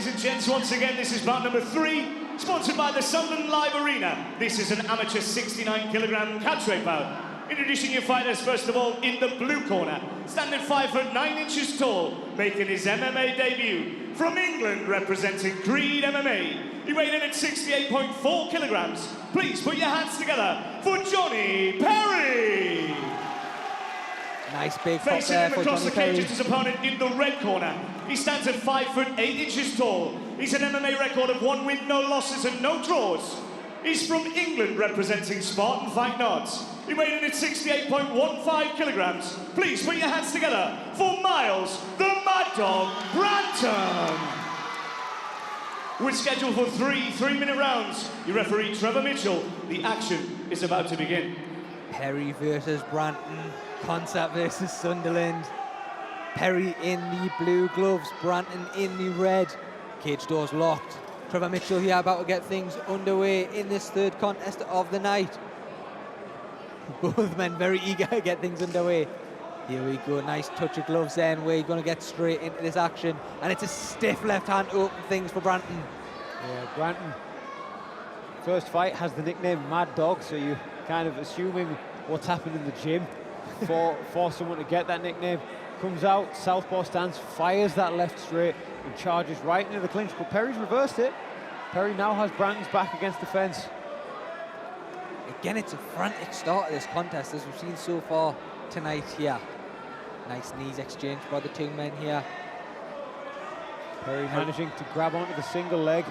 ladies and gents. Once again, this is bout number 3, sponsored by the Sunderland Live Arena. This is an amateur 69kg catchweight bout. Introducing your fighters, first of all, in the blue corner, standing 5'9" tall, making his MMA debut. From England, representing Creed MMA, he weighed in at 68.4 kilograms. Please put your hands together for Jonnie Perry. Nice big pop Facing there him for across the Jonnie cage Perry. is his opponent in the red corner. He stands at 5'8" tall. He's an MMA record of 1 win, no losses and no draws. He's from England, representing Spartan Fight Arts. He weighed in at 68.15 kilograms. Please put your hands together for Myles, the Mad Dog Branton. We're scheduled for 3 3-minute rounds. Your referee, Trevor Mitchell. The action is about to begin. Perry versus Branton. Concept versus Sunderland. Perry in the blue gloves, Branton in the red. Cage doors locked. Trevor Mitchell here about to get things underway in this third contest of the night. Both men very eager to get things underway. Here we go, nice touch of gloves then. We're going to get straight into this action. And it's a stiff left hand to open things for Branton. Yeah, Branton, first fight, has the nickname Mad Dog, so you're kind of assuming what's happened in the gym for someone to get that nickname. Comes out, southpaw stance, fires that left straight and charges right into the clinch, but Perry's reversed it. Perry now has Branton's back against the fence. Again, it's a frantic start of this contest, as we've seen so far tonight here. Nice knees exchanged by the two men here. Perry managing to grab onto the single leg.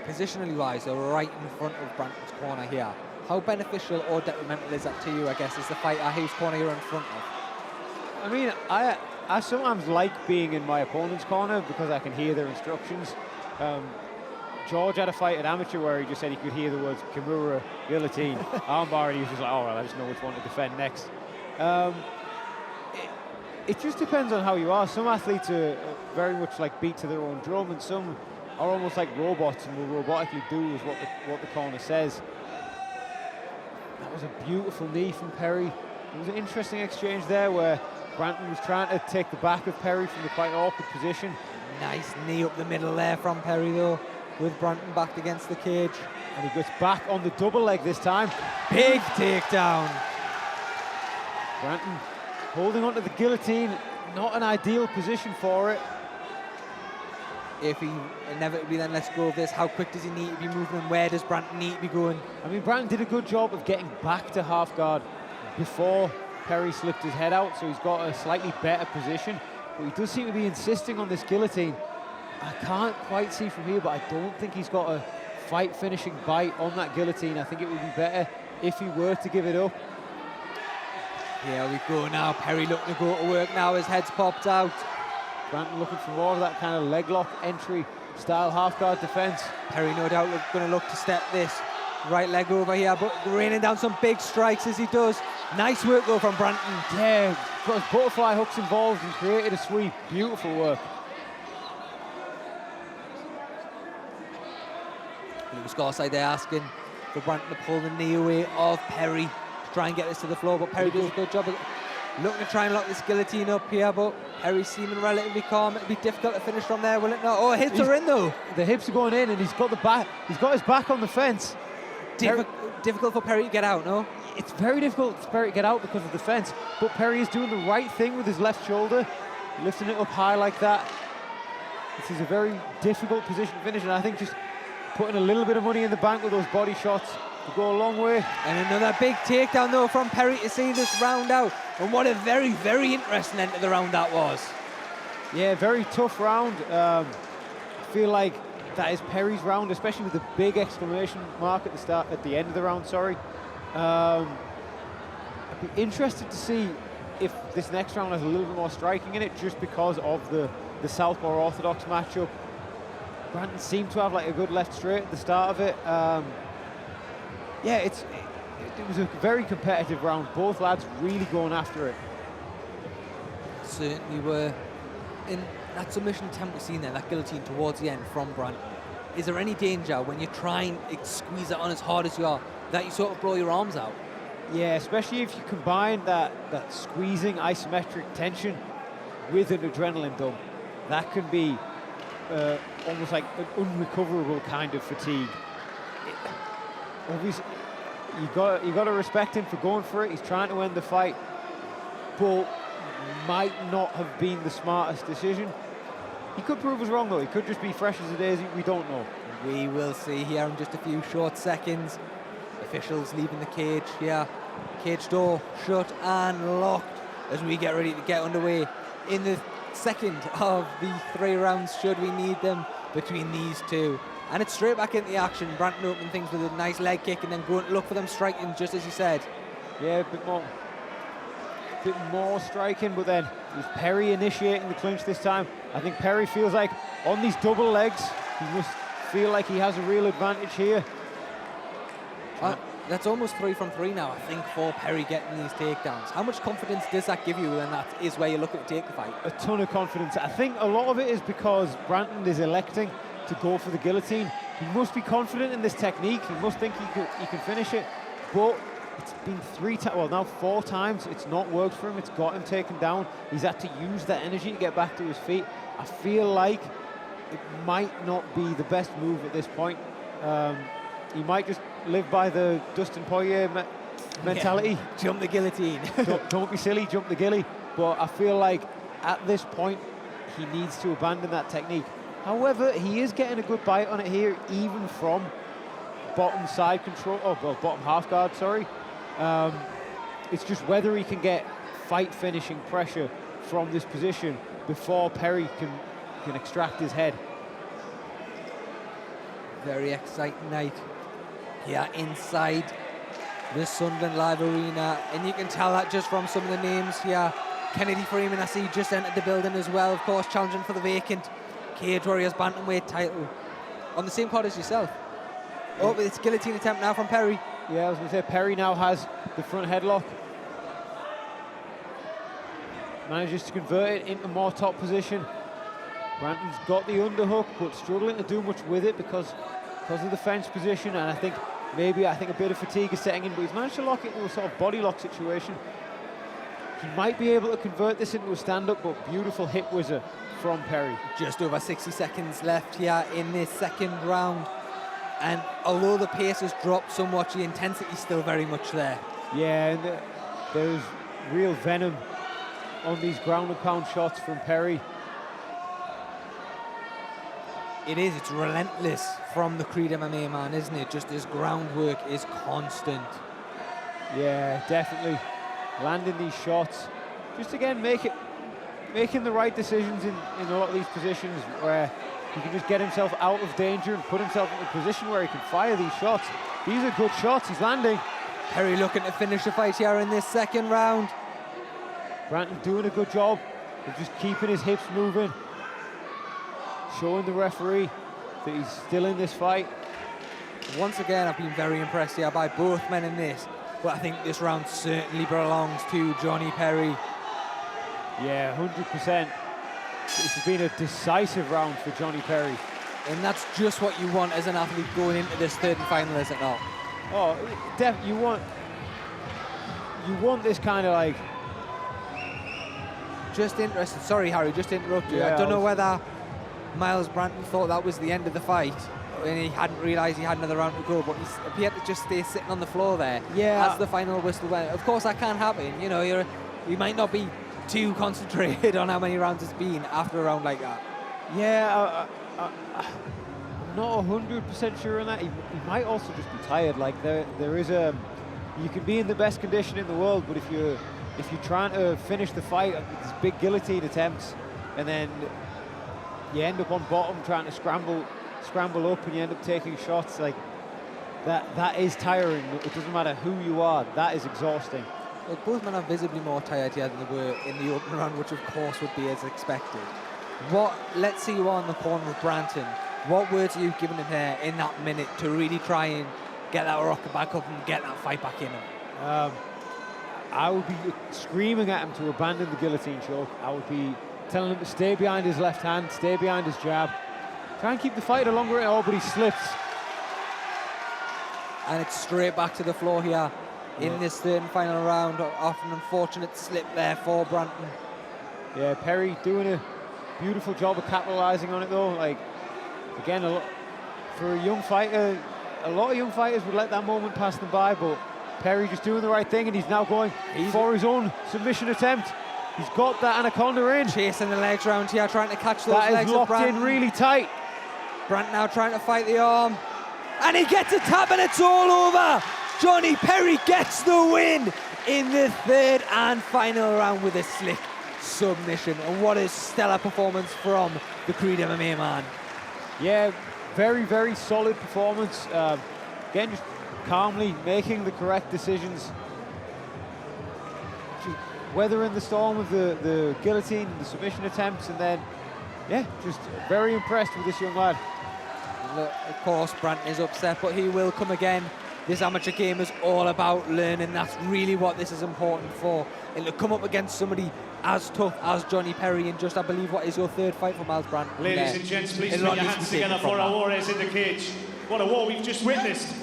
Positionally wise, they're right in front of Branton's corner here. How beneficial or detrimental is that to you, I guess, as the fighter whose corner you're in front of? I mean, I sometimes like being in my opponent's corner because I can hear their instructions. George had a fight at amateur where he just said he could hear the words Kimura, guillotine, armbar, and he was just like, all right, I just know which one to defend next. It just depends on how you are. Some athletes are very much like beat to their own drum, and some are almost like robots and will robotically do is what the corner says. That was a beautiful knee from Perry. There was an interesting exchange there where Branton was trying to take the back of Perry from the quite awkward position. Nice knee up the middle there from Perry though, with Branton backed against the cage. And he gets back on the double leg this time. Big takedown. Branton holding onto the guillotine, not an ideal position for it. If he inevitably then lets go of this, how quick does he need to be moving and where does Branton need to be going? I mean, Branton did a good job of getting back to half guard before Perry slipped his head out, so he's got a slightly better position. But he does seem to be insisting on this guillotine. I can't quite see from here, but I don't think he's got a fight-finishing bite on that guillotine. I think it would be better if he were to give it up. Here we go now. Perry looking to go to work now. His head's popped out. Branton looking for more of that kind of leg lock entry style half-guard defense. Perry no doubt going to look to step this right leg over here, but raining down some big strikes as he does. Nice work though from Branton. Yeah, got his butterfly hooks involved and created a sweep. Beautiful work. Lewis Garside there asking for Branton to pull the knee away of Perry to try and get this to the floor, but Perry does a good job of looking to try and lock this guillotine up here, but Perry seeming relatively calm. It'll be difficult to finish from there, will it not? Oh, hips are in though. The hips are going in and he's got the back. He's got his back on the fence. Difficult for Perry to get out, no? It's very difficult for Perry to get out because of the fence, but Perry is doing the right thing with his left shoulder, lifting it up high like that. This is a very difficult position to finish, and I think just putting a little bit of money in the bank with those body shots will go a long way. And another big takedown though from Perry to see this round out. And what a very, very interesting end to the round that was. Yeah, very tough round. I feel like that is Perry's round, especially with the big exclamation mark at the end of the round, sorry. I'd be interested to see if this next round has a little bit more striking in it, just because of the southpaw orthodox matchup. Branton seemed to have like a good left straight at the start of it. Yeah, it was a very competitive round. Both lads really going after it. Certainly were. In that submission attempt we've seen there, that guillotine towards the end from Branton, is there any danger when you try and squeeze it on as hard as you are that you sort of blow your arms out? Yeah, especially if you combine that squeezing isometric tension with an adrenaline dump. That can be almost like an unrecoverable kind of fatigue. Obviously, you got to respect him for going for it. He's trying to end the fight, but might not have been the smartest decision. He could prove us wrong though. He could just be fresh as a daisy. We don't know. We will see here in just a few short seconds. Officials leaving the cage here. Cage door shut and locked as we get ready to get underway in the second of the 3 rounds, should we need them, between these two. And it's straight back into the action. Branton opening things with a nice leg kick and then going to look for them striking, just as you said. Yeah, a bit more striking, but then it was Perry initiating the clinch this time. I think Perry feels like on these double legs, he must feel like he has a real advantage here. That's almost 3 from 3 now, I think, for Perry getting these takedowns. How much confidence does that give you when that is where you're looking to take the fight? A ton of confidence. I think a lot of it is because Branton is electing to go for the guillotine. He must be confident in this technique. He must think he can finish it. But it's been 4 times. It's not worked for him. It's got him taken down. He's had to use that energy to get back to his feet. I feel like it might not be the best move at this point. He might just live by the Dustin Poirier mentality. Yeah. Jump the guillotine. don't be silly, jump the gilly. But I feel like at this point, he needs to abandon that technique. However, he is getting a good bite on it here, even from bottom side control, bottom half guard, sorry. It's just whether he can get fight finishing pressure from this position before Perry can extract his head. Very exciting night here inside the Sunderland Live Arena, and you can tell that just from some of the names here. Kennedy Freeman, I see, just entered the building as well, of course, challenging for the vacant Cage Warriors bantamweight title on the same card as yourself. Oh, but it's guillotine attempt now from Perry. Yeah, I was going to say, Perry now has the front headlock. Manages to convert it into more top position. Branton's got the underhook, but struggling to do much with it because of the fence position, and I think a bit of fatigue is setting in, but he's managed to lock it into a sort of body lock situation. He might be able to convert this into a stand-up, but beautiful hip whizzer from Perry. Just over 60 seconds left here in this second round, and although the pace has dropped somewhat, the intensity's still very much there. Yeah, and there's real venom on these ground and pound shots from Perry. It's relentless from the Creed MMA man, isn't it? Just his groundwork is constant. Yeah, definitely. Landing these shots. Just again, making the right decisions in a lot of these positions where he can just get himself out of danger and put himself in a position where he can fire these shots. These are good shots, he's landing. Perry looking to finish the fight here in this second round. Branton doing a good job of just keeping his hips moving, showing the referee that he's still in this fight. Once again, I've been very impressed here by both men in this, but I think this round certainly belongs to Jonnie Perry. Yeah, 100%. This has been a decisive round for Jonnie Perry. And that's just what you want as an athlete going into this third and final, is it not? Oh, you want this kind of like... Just interested, sorry Harry, just to interrupt you. Yeah, I don't know whether Myles Branton thought that was the end of the fight and he hadn't realised he had another round to go, but he appeared to just stay sitting on the floor there as the final whistle went. Of course that can happen, you know, you might not be too concentrated on how many rounds it's been after a round like that. Yeah, I'm not 100% sure on that. He might also just be tired. Like there is you can be in the best condition in the world, but if you're trying to finish the fight with these big guillotine attempts, and then you end up on bottom trying to scramble up, and you end up taking shots like that is tiring. It doesn't matter who you are, that is exhausting. Well, both men are visibly more tired here than they were in the opening round, which of course would be as expected. Let's see you on the corner of Branton. What words are you giving him there in that minute to really try and get that rocket back up and get that fight back in him? I would be screaming at him to abandon the guillotine choke. I would be telling him to stay behind his left hand, stay behind his jab. Try and keep the fight a longer at all, but he slips. And it's straight back to the floor here in this third and final round. Off an unfortunate slip there for Branton. Yeah, Perry doing beautiful job of capitalizing on it though. Like, again, for a young fighter, a lot of young fighters would let that moment pass them by, but Perry just doing the right thing, and he's now going for his own submission attempt. He's got that anaconda in. Chasing the legs round here, trying to catch those legs. That is locked in really tight. Branton now trying to fight the arm. And he gets a tap and it's all over. Jonnie Perry gets the win in the third and final round with a slick submission. And what a stellar performance from the Creed MMA man. Yeah, very, very solid performance. Again, just calmly making the correct decisions. Just weathering the storm of the guillotine, the submission attempts, and then, yeah, just very impressed with this young lad. Look, of course, Branton is upset, but he will come again. This amateur game is all about learning. That's really what this is important for. And to come up against somebody as tough as Jonnie Perry in just, I believe, what is your third fight for Myles Branton? Ladies and gents, please put your hands together for our warriors in the cage. What a war we've just witnessed.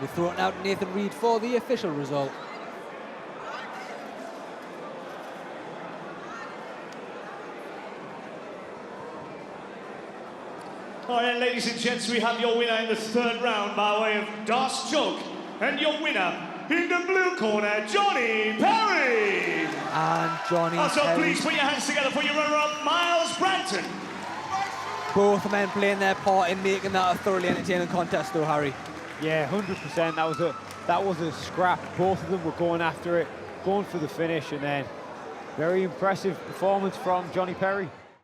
We're throwing out Nathan Reed for the official result. All right, ladies and gents, we have your winner in the third round by way of Das Choke, and your winner in the blue corner, Jonnie Perry. And Jonnie also, Perry. please put your hands together for your runner-up, Myles Branton. Both men playing their part in making that a thoroughly entertaining contest, though, Harry. Yeah, 100%. That was a scrap. Both of them were going after it, going for the finish, and then very impressive performance from Jonnie Perry.